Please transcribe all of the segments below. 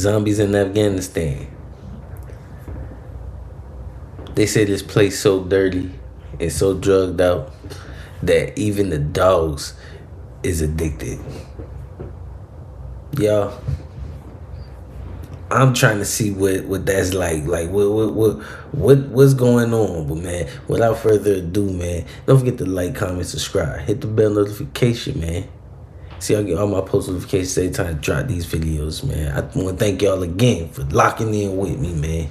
zombies in Afghanistan. They say this place so dirty and so drugged out that even the dogs is addicted. Y'all, I'm trying to see what that's like. Like what's going on? But man, without further ado, man, don't forget to like, comment, subscribe, hit the bell notification, man. See, I get all my post notifications every time I drop these videos, man. I want to thank y'all again for locking in with me, man.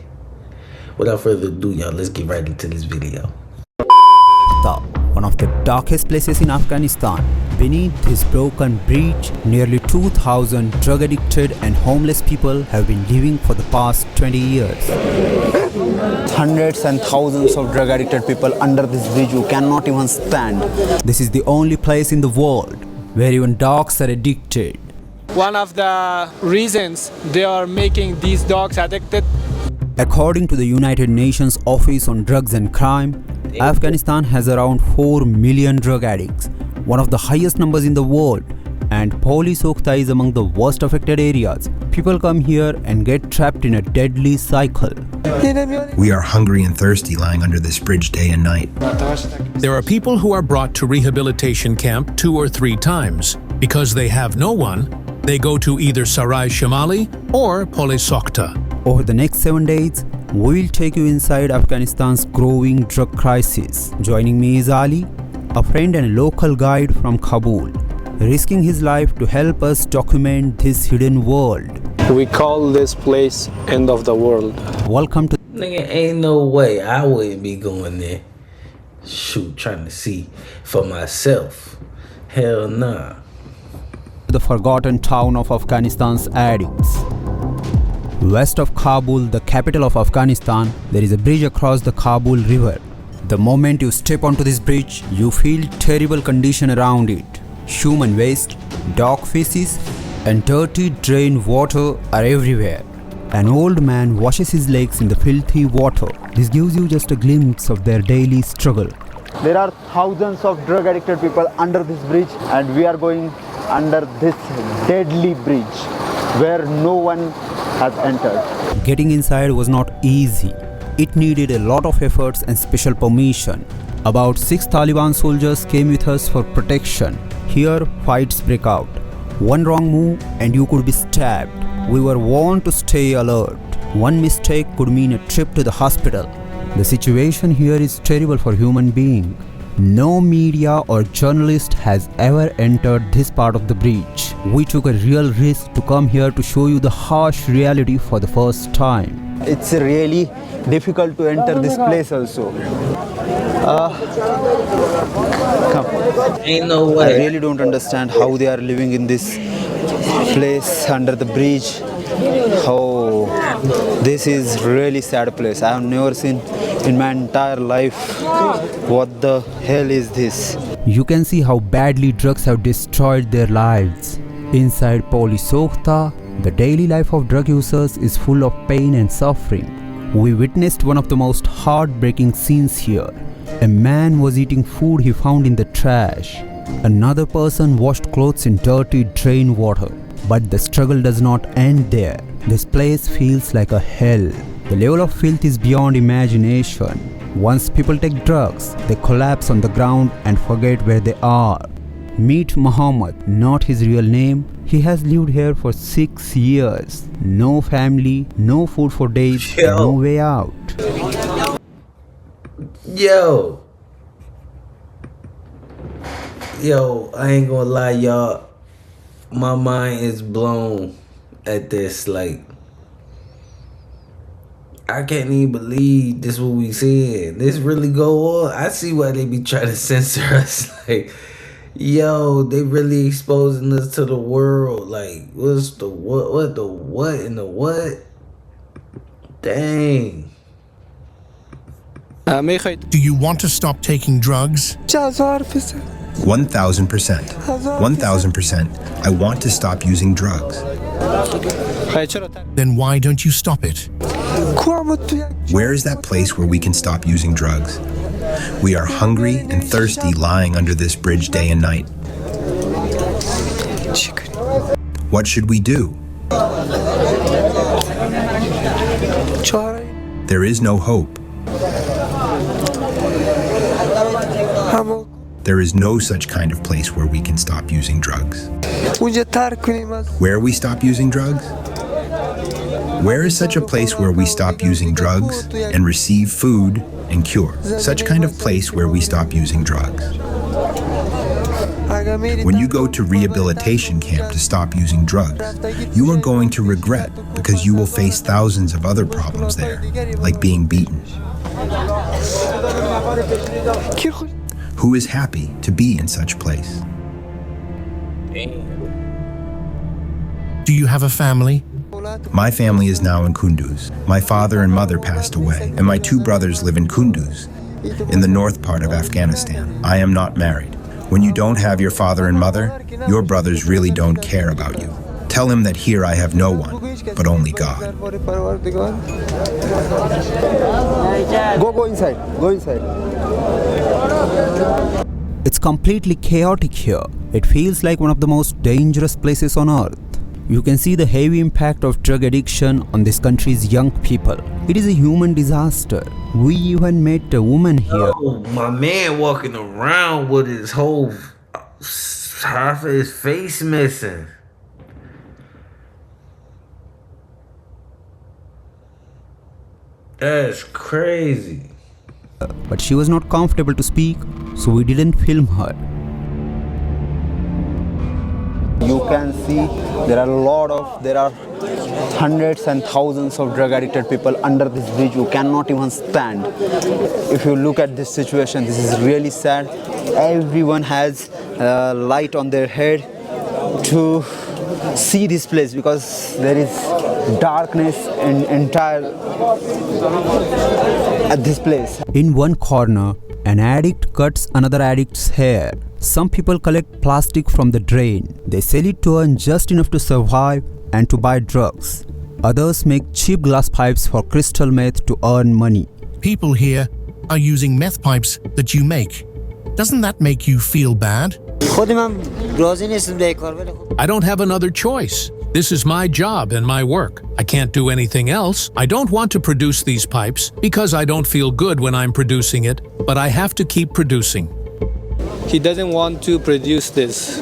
Without further ado, y'all, let's get right into this video. One of the darkest places in Afghanistan. Beneath this broken bridge, nearly 2,000 drug-addicted and homeless people have been living for the past 20 years. Hundreds and thousands of drug-addicted people under this bridge who cannot even stand. This is the only place in the world where even dogs are addicted. One of the reasons they are making these dogs addicted. According to the United Nations Office on Drugs and Crime, Afghanistan has around 4 million drug addicts, one of the highest numbers in the world, and Poli Sokhta is among the worst affected areas. People come here and get trapped in a deadly cycle. We are hungry and thirsty lying under this bridge day and night. There are people who are brought to rehabilitation camp 2 or 3 times. Because they have no one, they go to either Sarai Shamali or Poli Sokhta. Over the next 7 days, we will take you inside Afghanistan's growing drug crisis. Joining me is Ali, a friend and local guide from Kabul, risking his life to help us document this hidden world. We call this place end of the world. Welcome to Nigga, ain't no way I wouldn't be going there. Shoot, trying to see for myself. Hell nah. the forgotten town of Afghanistan's addicts. West of Kabul, the capital of Afghanistan, there is a bridge across the Kabul River. The moment you step onto this bridge, you feel terrible condition around it. Human waste, dog feces, and dirty drain water are everywhere. An old man washes his legs in the filthy water. This gives you just a glimpse of their daily struggle. There are thousands of drug addicted people under this bridge, and we are going under this deadly bridge where no one has entered. Getting inside was not easy. It needed a lot of efforts and special permission. About 6 Taliban soldiers came with us for protection. Here, fights break out. One wrong move and you could be stabbed. We were warned to stay alert. One mistake could mean a trip to the hospital. The situation here is terrible for human being. No media or journalist has ever entered this part of the bridge. We took a real risk to come here to show you the harsh reality for the first time. It's really difficult to enter this place also. Ain't no I way. really don't understand how they are living in this place under the bridge. Oh, this is really sad place. I have never seen in my entire life. What the hell is this? You can see how badly drugs have destroyed their lives. Inside Poli Sokhta, the daily life of drug users is full of pain and suffering. We witnessed one of the most heartbreaking scenes here. A man was eating food he found in the trash. Another person washed clothes in dirty drain water. But the struggle does not end there. This place feels like a hell. The level of filth is beyond imagination. Once people take drugs, they collapse on the ground and forget where they are. Meet Muhammad, not his real name. He has lived here for 6 years. No family, no food for days, no way out. Yo, I ain't gonna lie, y'all. My mind is blown at this. Like, I can't even believe this what we seeing. This really go on. I see why they be trying to censor us. Like, yo, they really exposing us to the world. Like, what's the what the what and the what? Dang. Do you want to stop taking drugs? 1000%. 1000%. I want to stop using drugs. Then why don't you stop it? Where is that place where we can stop using drugs? We are hungry and thirsty lying under this bridge day and night. What should we do? There is no hope. There is no such kind of place where we can stop using drugs. Where we stop using drugs? Where is such a place where we stop using drugs and receive food and cure? Such kind of place where we stop using drugs. When you go to rehabilitation camp to stop using drugs, you are going to regret because you will face thousands of other problems there, like being beaten. Who is happy to be in such place? Do you have a family? My family is now in Kunduz. My father and mother passed away, and my two brothers live in Kunduz, in the north part of Afghanistan. I am not married. When you don't have your father and mother, your brothers really don't care about you. Tell him that here I have no one, but only God. Go inside. Go inside. It's completely chaotic here. It feels like one of the most dangerous places on earth. You can see the heavy impact of drug addiction on this country's young people. It is a human disaster. We even met a woman here. Oh, my man walking around with his whole half of his face missing. That's crazy. But she was not comfortable to speak, so we didn't film her. You can see there are hundreds and thousands of drug addicted people under this bridge who cannot even stand. If you look at this situation, this is really sad. Everyone has light on their head to see this place because there is darkness and entire at this place. In one corner, an addict cuts another addict's hair. Some people collect plastic from the drain. They sell it to earn just enough to survive and to buy drugs. Others make cheap glass pipes for crystal meth to earn money. People here are using meth pipes that you make. Doesn't that make you feel bad? I don't have another choice. This is my job and my work. I can't do anything else. I don't want to produce these pipes because I don't feel good when I'm producing it, but I have to keep producing. He doesn't want to produce this.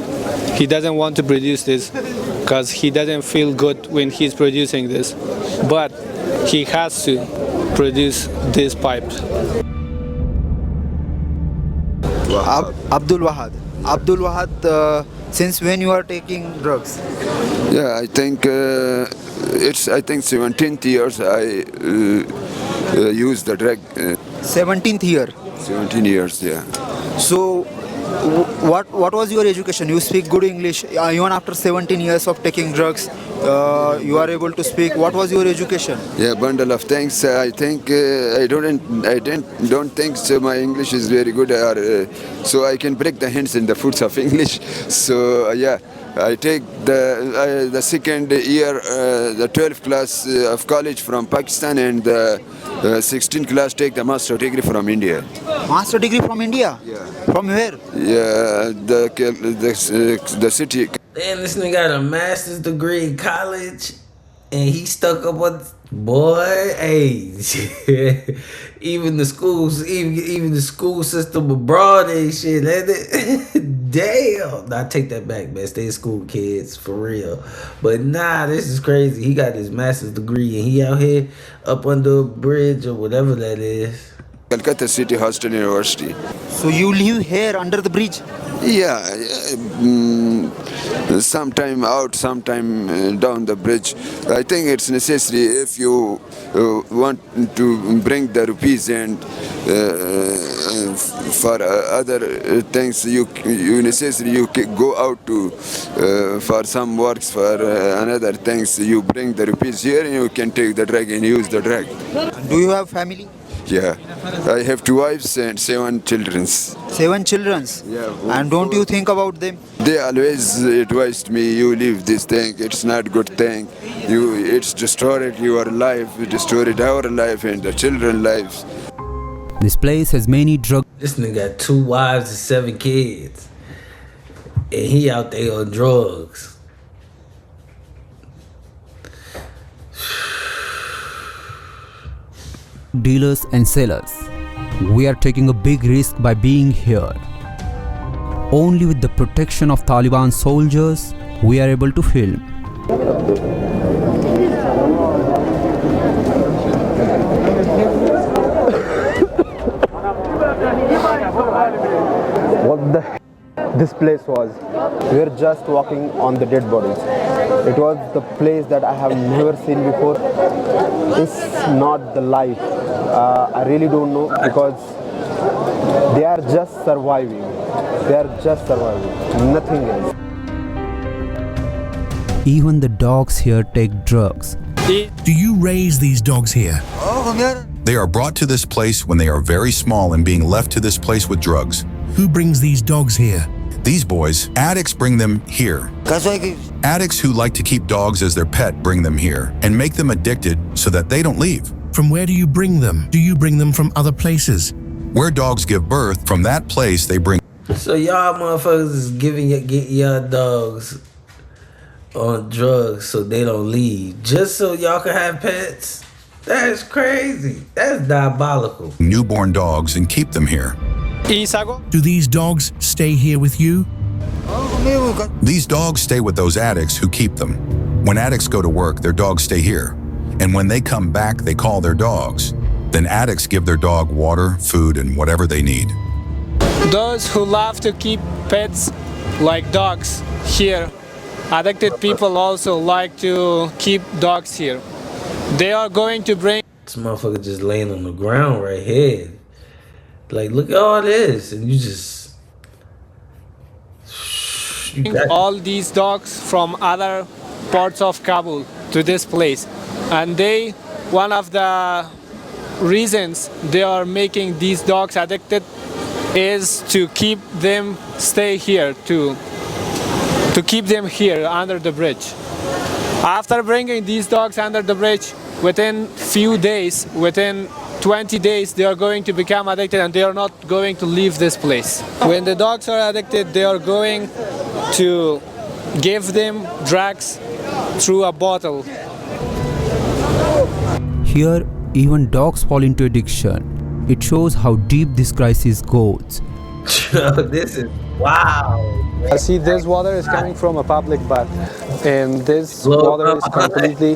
He doesn't want to produce this because he doesn't feel good when he's producing this. But he has to produce this pipe. Abdul Wahad, since when you are taking drugs? Yeah, I think it's 17th years I use the drug. 17th year. 17 years, yeah. So, what was your education? You speak good English. Even after 17 years of taking drugs, you are able to speak. What was your education? Yeah, bundle of things. I think I don't think so. My English is very good, so I can break the hints in the foods of English. So yeah. I take the second year, the 12th class of college from Pakistan, and the 16th class take the master degree from India. Master degree from India? Yeah. From where? Yeah, the city. Damn, this nigga got a master's degree in college, and he stuck up on boy. Hey, even the schools, even the school system abroad and shit. Damn, I take that back, man. Stay in school, kids, for real. But nah, this is crazy. He got his master's degree, and he out here up under a bridge or whatever that is. Calcutta City Hostel University. So you live here under the bridge? Yeah, sometime out, sometime down the bridge. I think it's necessary if you want to bring the rupees and for other things you necessary you go out to for some works for another things. You bring the rupees here and you can take the drug and use the drug. Do you have family? Yeah, I have 2 wives and 7 children. 7 children? Yeah. And don't you think about them? They always advised me, you leave this thing, it's not good thing. It's destroyed your life, it destroyed our life and the children's lives. This place has many drug. This nigga got 2 wives and 7 kids, and he out there on drugs. dealers and sellers. We are taking a big risk by being here. Only with the protection of Taliban soldiers, we are able to film. What this place was. We were just walking on the dead bodies. It was the place that I have never seen before. It's not the life. I really don't know, because they are just surviving. They are just surviving. Nothing else. Even the dogs here take drugs. Do you raise these dogs here? They are brought to this place when they are very small and being left to this place with drugs. Who brings these dogs here? These boys, addicts bring them here. Addicts who like to keep dogs as their pet bring them here and make them addicted so that they don't leave. From where do you bring them? Do you bring them from other places? Where dogs give birth, from that place they bring. So y'all motherfuckers is getting y'all dogs on drugs so they don't leave, just so y'all can have pets? That's crazy. That's diabolical. Newborn dogs and keep them here. Do these dogs stay here with you? These dogs stay with those addicts who keep them. When addicts go to work, their dogs stay here. And when they come back, they call their dogs. Then addicts give their dog water, food, and whatever they need. Those who love to keep pets like dogs here, addicted people also like to keep dogs here. They are going to bring This motherfucker just laying on the ground right here. Like, look at all this, and you just all these dogs from other parts of Kabul to this place, and one of the reasons they are making these dogs addicted is to keep them stay here, to keep them here under the bridge. After bringing these dogs under the bridge, within few days, within 20 days, they are going to become addicted and they are not going to leave this place. When the dogs are addicted, they are going to give them drugs through a bottle. Here, even dogs fall into addiction. It shows how deep this crisis goes. this is wow. See, this water is coming from a public bath, and this water is completely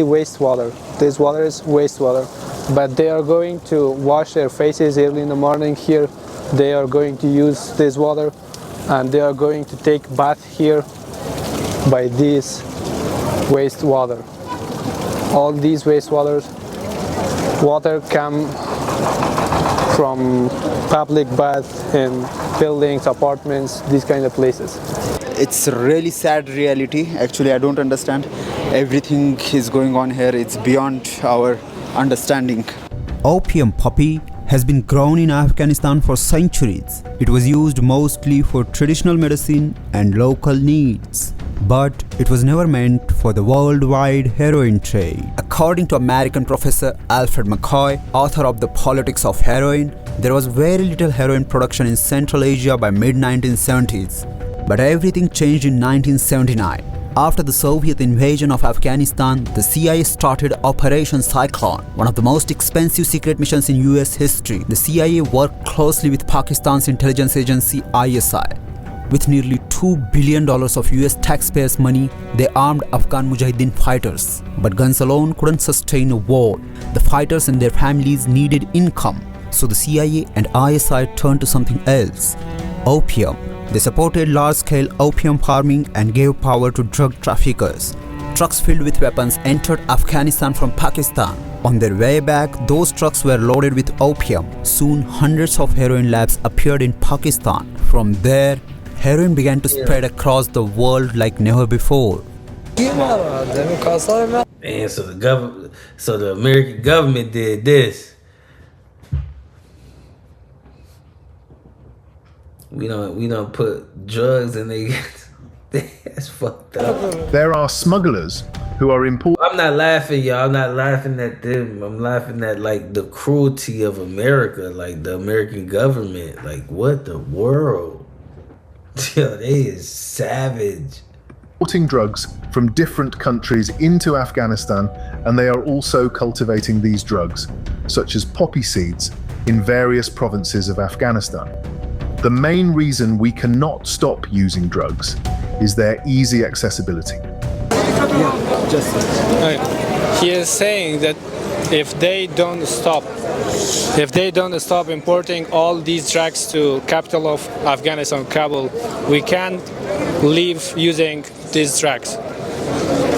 wastewater. This water is wastewater, but they are going to wash their faces early in the morning here. They are going to use this water, and they are going to take bath here by this wastewater. All these water come from public bath in buildings, apartments, these kind of places. It's a really sad reality. Actually, I don't understand. Everything is going on here. It's beyond our understanding. Opium poppy has been grown in Afghanistan for centuries. It was used mostly for traditional medicine and local needs. But it was never meant for the worldwide heroin trade. According to American professor Alfred McCoy, author of The Politics of Heroin, there was very little heroin production in Central Asia by mid-1970s. But everything changed in 1979. After the Soviet invasion of Afghanistan, the CIA started Operation Cyclone, one of the most expensive secret missions in US history. The CIA worked closely with Pakistan's intelligence agency ISI. With nearly $2 billion of US taxpayers' money, they armed Afghan Mujahideen fighters. But guns alone couldn't sustain a war. The fighters and their families needed income. So the CIA and ISI turned to something else: opium. They supported large-scale opium farming and gave power to drug traffickers. Trucks filled with weapons entered Afghanistan from Pakistan. On their way back, those trucks were loaded with opium. Soon, hundreds of heroin labs appeared in Pakistan. From there, heroin began to spread across the world like never before. And so the American government did this. We don't put drugs in they. That's fucked up. There are smugglers who are important. I'm not laughing, y'all. I'm not laughing at them. I'm laughing at like the cruelty of America, like the American government. Like, what the world? Yo, they is savage. importing drugs from different countries into Afghanistan, and they are also cultivating these drugs, such as poppy seeds, in various provinces of Afghanistan. The main reason we cannot stop using drugs is their easy accessibility. He is saying that if they don't stop importing all these drugs to capital of Afghanistan, Kabul, we can't live using these drugs.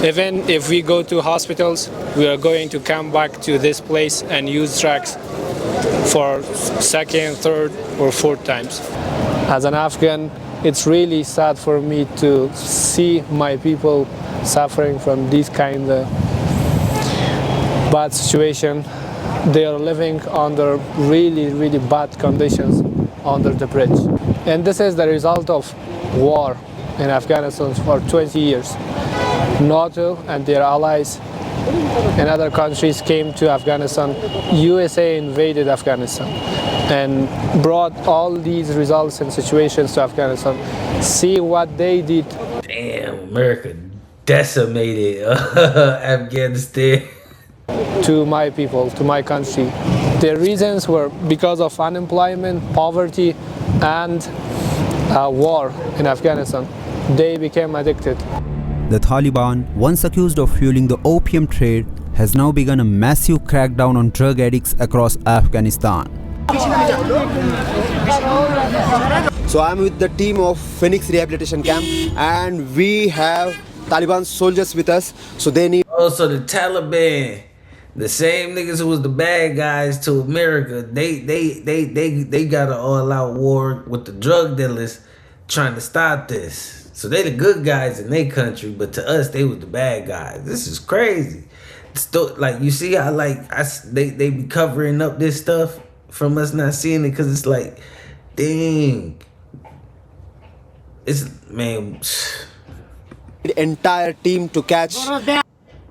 Even if we go to hospitals, we are going to come back to this place and use drugs for second, third, or fourth times. As an Afghan, it's really sad for me to see my people suffering from this kind of bad situation. They are living under really, really bad conditions under the bridge. And this is the result of war in Afghanistan for 20 years. NATO and their allies in other countries came to Afghanistan. USA invaded Afghanistan and brought all these results and situations to Afghanistan. See what they did. Damn, America decimated Afghanistan. To my people, to my country. Their reasons were because of unemployment, poverty, and war in Afghanistan. They became addicted. The Taliban, once accused of fueling the opium trade, has now begun a massive crackdown on drug addicts across Afghanistan. So I'm with the team of Phoenix Rehabilitation Camp, and we have Taliban soldiers with us. So they need. Also, the Taliban, the same niggas who was the bad guys to America, they got an all-out war with the drug dealers trying to stop this. So they the good guys in their country, but to us, they was the bad guys. This is crazy. Like, you see how, like, they be covering up this stuff from us not seeing it, because it's like, dang. It's, man. The entire team to catch.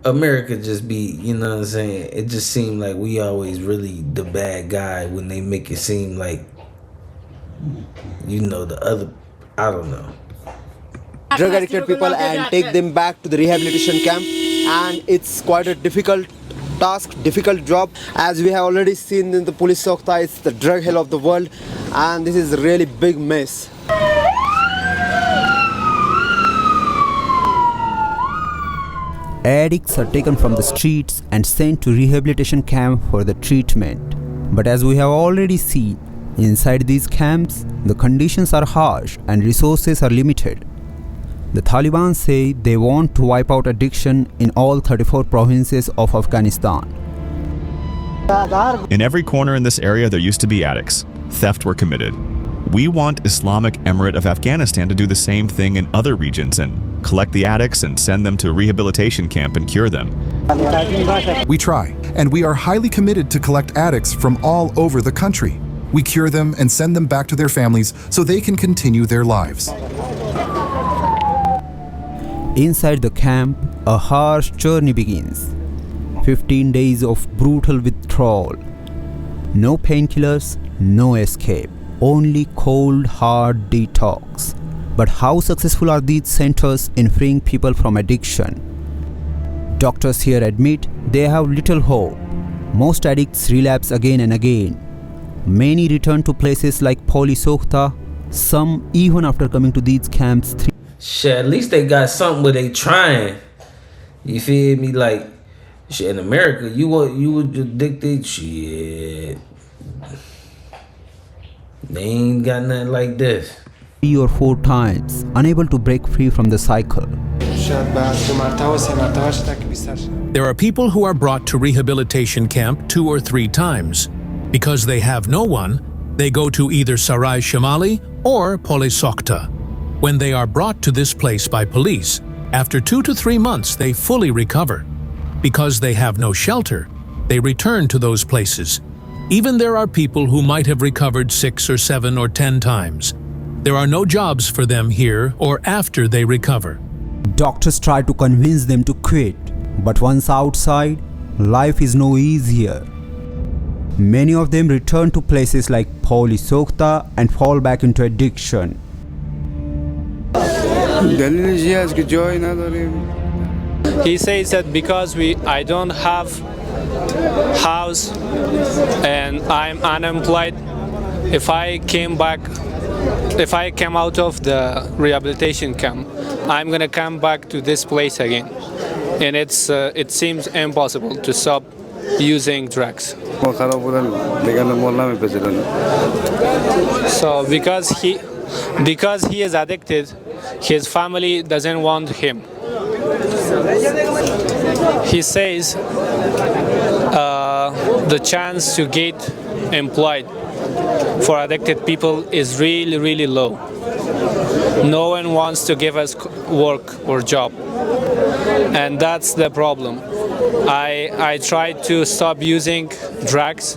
America just be, you know what I'm saying? It just seemed like we always really the bad guy when they make it seem like, you know, the other, I don't know. Drug addicted people and take them back to the rehabilitation camp, and it's quite a difficult task, difficult job. As we have already seen in the police Sokhta, it's the drug hell of the world, and this is a really big mess. Addicts are taken from the streets and sent to rehabilitation camp for the treatment. But as we have already seen, inside these camps, the conditions are harsh and resources are limited. The Taliban say they want to wipe out addiction in all 34 provinces of Afghanistan. In every corner in this area there used to be addicts. Theft were committed. We want Islamic Emirate of Afghanistan to do the same thing in other regions and collect the addicts and send them to a rehabilitation camp and cure them. We try, and we are highly committed to collect addicts from all over the country. We cure them and send them back to their families so they can continue their lives. Inside the camp, a harsh journey begins. 15 days of brutal withdrawal. No painkillers, no escape. Only cold, hard detox. But how successful are these centers in freeing people from addiction? Doctors here admit they have little hope. Most addicts relapse again and again. Many return to places like Sokhta, some even after coming to these camps. Shit, at least they got something where they trying. You feel me? Like, shit, in America, you were addicted, shit. They ain't got nothing like this. 3 or 4 times, unable to break free from the cycle. There are people who are brought to rehabilitation camp 2 or 3 times. Because they have no one, they go to either Sarai Shamali or Sokhta. When they are brought to this place by police, after 2 to 3 months they fully recover. Because they have no shelter, they return to those places. Even there are people who might have recovered 6 or 7 or 10 times. There are no jobs for them here or after they recover. Doctors try to convince them to quit, but once outside, life is no easier. Many of them return to places like Sokhta and fall back into addiction. He says that because I don't have house and I'm unemployed, if I came out of the rehabilitation camp, I'm gonna come back to this place again, and it seems impossible to stop using drugs. So because he is addicted, his family doesn't want him. He says the chance to get employed for addicted people is really, really low. No one wants to give us work or job, and that's the problem. I tried to stop using drugs,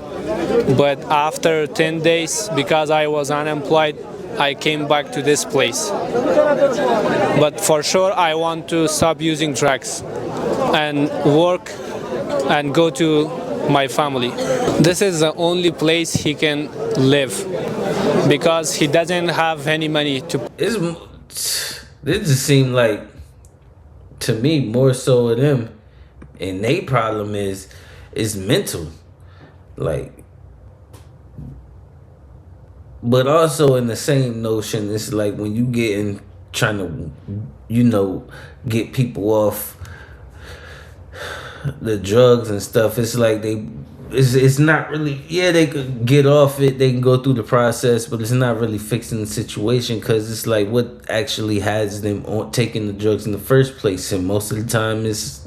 but after 10 days, because I was unemployed, I came back to this place. But for sure, I want to stop using drugs and work and go to my family. This is the only place he can live because he doesn't have any money to. This just seemed like, to me, more so of them, and their problem is mental, like. But also in the same notion, it's like when you trying to, get people off the drugs and stuff. It's like it's not really. Yeah, they could get off it. They can go through the process, but it's not really fixing the situation because it's like what actually has them taking the drugs in the first place. And most of the time,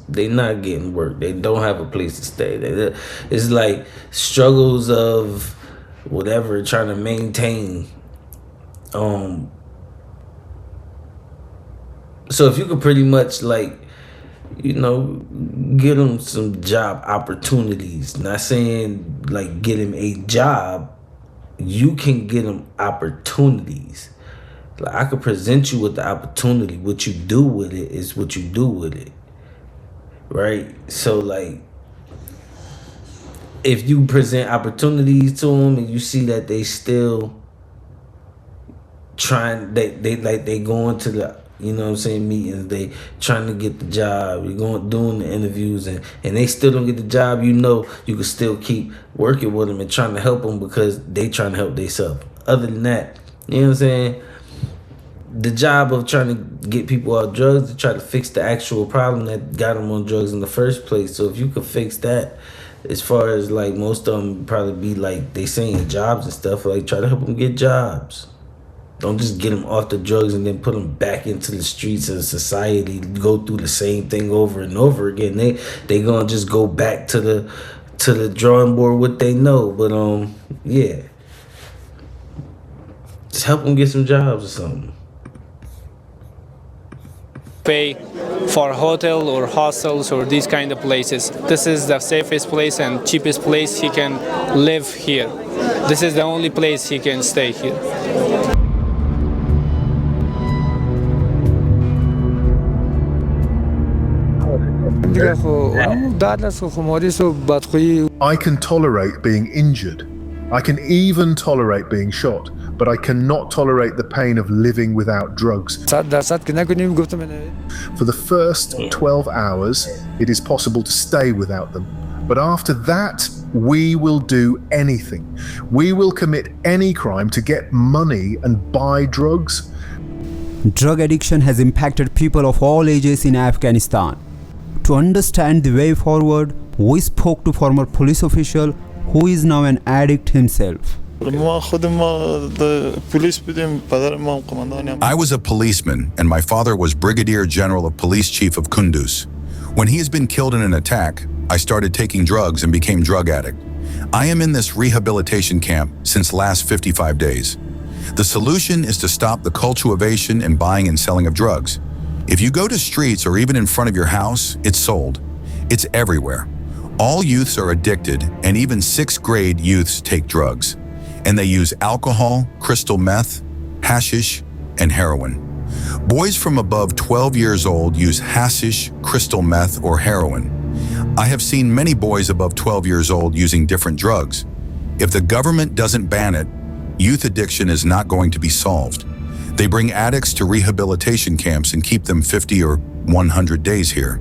they not getting work. They don't have a place to stay. It's like struggles of whatever, trying to maintain. So if you could pretty much get them some job opportunities, not saying like get them a job, you can get them opportunities. Like I could present you with the opportunity. What you do with it is what you do with it, right? So like, if you present opportunities to them and you see that they still trying, they going to the, meetings, they trying to get the job, you're doing the interviews and they still don't get the job, you can still keep working with them and trying to help them because they trying to help themselves. Other than that, you know what I'm saying? The job of trying to get people off drugs to try to fix the actual problem that got them on drugs in the first place. So if you could fix that, as far as like most of them probably be like they saying jobs and stuff, like try to help them get jobs. Don't just get them off the drugs and then put them back into the streets of society, go through the same thing over and over again. They gonna just go back to the drawing board what they know. But yeah, just help them get some jobs or something. Pay for hotel or hostels or these kind of places. This is the safest place and cheapest place he can live here. This is the only place he can stay here. I can tolerate being injured. I can even tolerate being shot, but I cannot tolerate the pain of living without drugs. For the first 12 hours, it is possible to stay without them. But after that, we will do anything. We will commit any crime to get money and buy drugs. Drug addiction has impacted people of all ages in Afghanistan. To understand the way forward, we spoke to former police official who is now an addict himself. I was a policeman and my father was Brigadier General of Police Chief of Kunduz. When he has been killed in an attack, I started taking drugs and became drug addict. I am in this rehabilitation camp since last 55 days. The solution is to stop the cultivation and buying and selling of drugs. If you go to streets or even in front of your house, it's sold. It's everywhere. All youths are addicted, and even 6th grade youths take drugs. And they use alcohol, crystal meth, hashish, and heroin. Boys from above 12 years old use hashish, crystal meth, or heroin. I have seen many boys above 12 years old using different drugs. If the government doesn't ban it, youth addiction is not going to be solved. They bring addicts to rehabilitation camps and keep them 50 or 100 days here.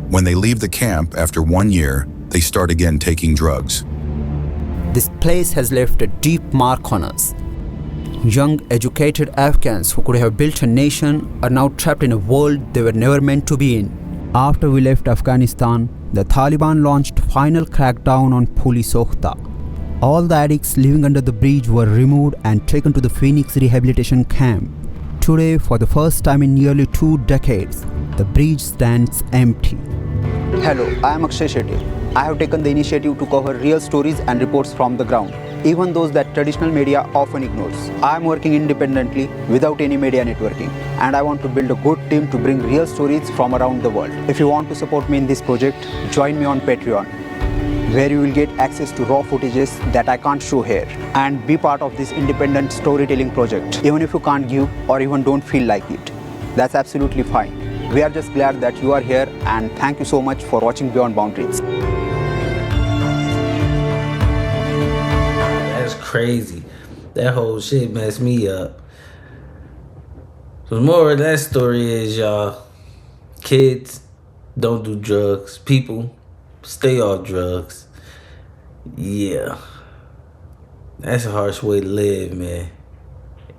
When they leave the camp after 1 year, they start again taking drugs. This place has left a deep mark on us. Young, educated Afghans who could have built a nation are now trapped in a world they were never meant to be in. After we left Afghanistan, the Taliban launched final crackdown on Puli Sokhta. All the addicts living under the bridge were removed and taken to the Phoenix rehabilitation camp. Today, for the first time in nearly 2 decades, the bridge stands empty. Hello, I am Akshay Shetty. I have taken the initiative to cover real stories and reports from the ground, even those that traditional media often ignores. I am working independently without any media networking, and I want to build a good team to bring real stories from around the world. If you want to support me in this project, join me on Patreon, where you will get access to raw footages that I can't show here, and be part of this independent storytelling project. Even if you can't give or even don't feel like it, that's absolutely fine. We are just glad that you are here, and thank you so much for watching Beyond Boundaries. That's crazy. That whole shit messed me up. So the moral of that story is, y'all, kids, don't do drugs. People, stay off drugs. Yeah. That's a harsh way to live, man.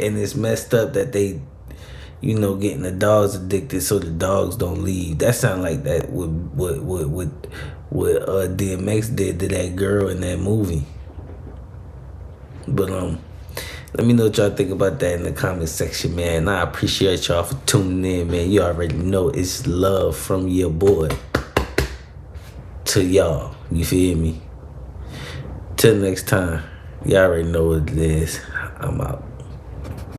And it's messed up that they, getting the dogs addicted so the dogs don't leave. That sound like that what DMX did to that girl in that movie. But let me know what y'all think about that in the comment section, man. I appreciate y'all for tuning in, man. You already know it's love from your boy to y'all. You feel me? Till next time, y'all already know what it is. I'm out.